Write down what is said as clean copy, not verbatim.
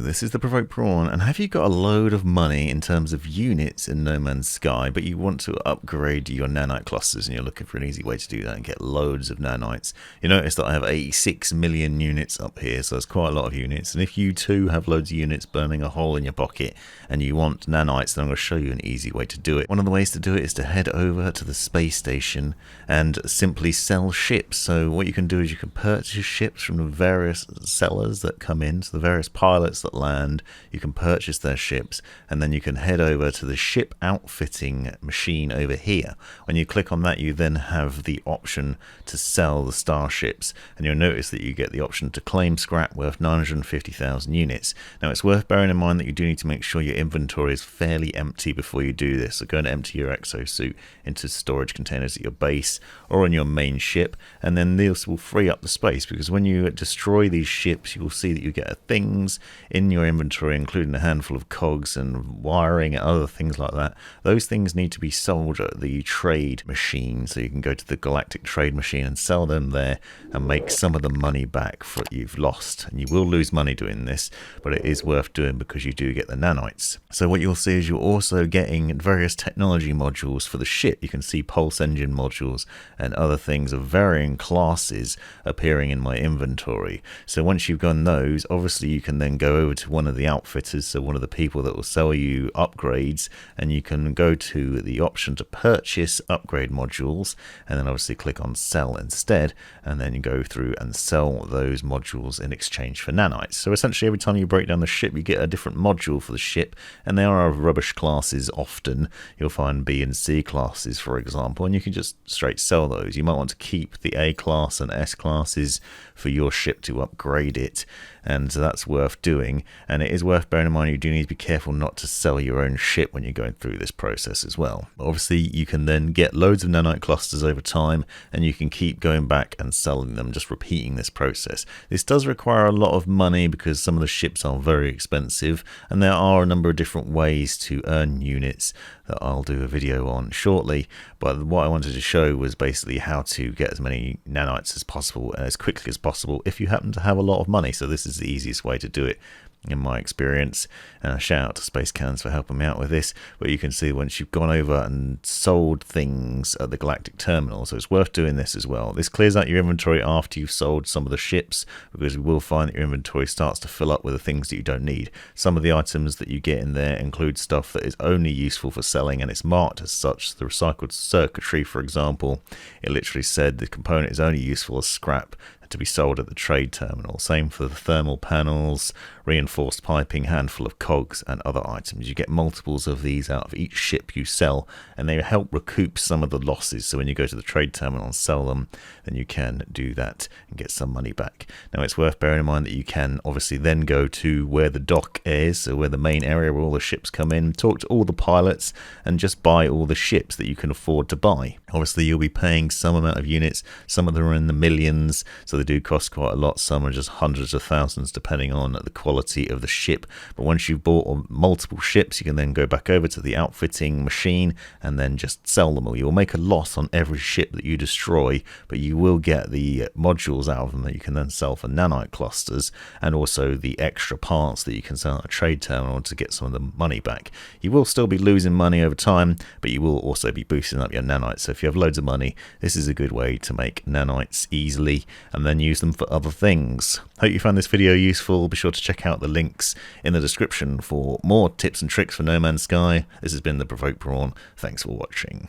this is the Provoked Prawn, and have you got a load of money in terms of units in No Man's Sky, but you want to upgrade your nanite clusters and you're looking for an easy way to do that and get loads of nanites? You notice that I have 86 million units up here, so that's quite a lot of units, and if you too have loads of units burning a hole in your pocket and you want nanites, then I'm going to show you an easy way to do it. One of the ways to do it is to head over to the space station and simply sell ships. So what you can do is you can purchase ships from the various sellers that come in, so the various pilots that land, you can purchase their ships, and then you can head over to the ship outfitting machine over here. When you click on that, you then have the option to sell the starships, and you'll notice that you get the option to claim scrap worth 950,000 units. Now it's worth bearing in mind that you do need to make sure your inventory is fairly empty before you do this, so go and empty your exosuit into storage containers at your base or on your main ship, and then this will free up the space, because when you destroy these ships you will see that you get things in your inventory, including a handful of cogs and wiring and other things like that. Those things need to be sold at the trade machine, so you can go to the galactic trade machine and sell them there and make some of the money back for what you've lost. And you will lose money doing this, but it is worth doing because you do get the nanites. So what you'll see is you're also getting various technology modules for the ship. You can see pulse engine modules and other things of varying classes appearing in my inventory. So once you've done those, obviously you can then go over to one of the outfitters, so one of the people that will sell you upgrades, and you can go to the option to purchase upgrade modules, and then obviously click on sell instead, and then you go through and sell those modules in exchange for nanites. So essentially every time you break down the ship you get a different module for the ship, and they are of rubbish classes often. You'll find B and C classes, for example, and you can just straight sell those. You might want to keep the A class and S classes for your ship to upgrade it, and that's worth doing. And it is worth bearing in mind you do need to be careful not to sell your own ship when you're going through this process as well. Obviously you can then get loads of nanite clusters over time, and you can keep going back and selling them, just repeating this process. This does require a lot of money because some of the ships are very expensive, and there are a number of different ways to earn units that I'll do a video on shortly, but what I wanted to show was basically how to get as many nanites as possible and as quickly as possible if you happen to have a lot of money. So this is the easiest way to do it in my experience, and a shout out to Space Cans for helping me out with this. But you can see once you've gone over and sold things at the galactic terminal, so it's worth doing this as well. This clears out your inventory after you've sold some of the ships, because you will find that your inventory starts to fill up with the things that you don't need. Some of the items that you get in there include stuff that is only useful for selling, and it's marked as such. The recycled circuitry, for example, it literally said the component is only useful as scrap to be sold at the trade terminal. Same for the thermal panels, reinforced piping, handful of cogs and other items. You get multiples of these out of each ship you sell, and they help recoup some of the losses. So when you go to the trade terminal and sell them, then you can do that and get some money back. Now it's worth bearing in mind that you can obviously then go to where the dock is, so where the main area where all the ships come in, talk to all the pilots and just buy all the ships that you can afford to buy. Obviously you'll be paying some amount of units, some of them are in the millions, so they do cost quite a lot. Some are just hundreds of thousands depending on the quality of the ship. But once you've bought multiple ships, you can then go back over to the outfitting machine and then just sell them all. You'll make a loss on every ship that you destroy, but you will get the modules out of them that you can then sell for nanite clusters, and also the extra parts that you can sell at a trade terminal to get some of the money back. You will still be losing money over time, but you will also be boosting up your nanites. So if you have loads of money, this is a good way to make nanites easily and then use them for other things. Hope you found this video useful. Be sure to check out the links in the description for more tips and tricks for No Man's Sky. This has been the Provoked Prawn. Thanks for watching.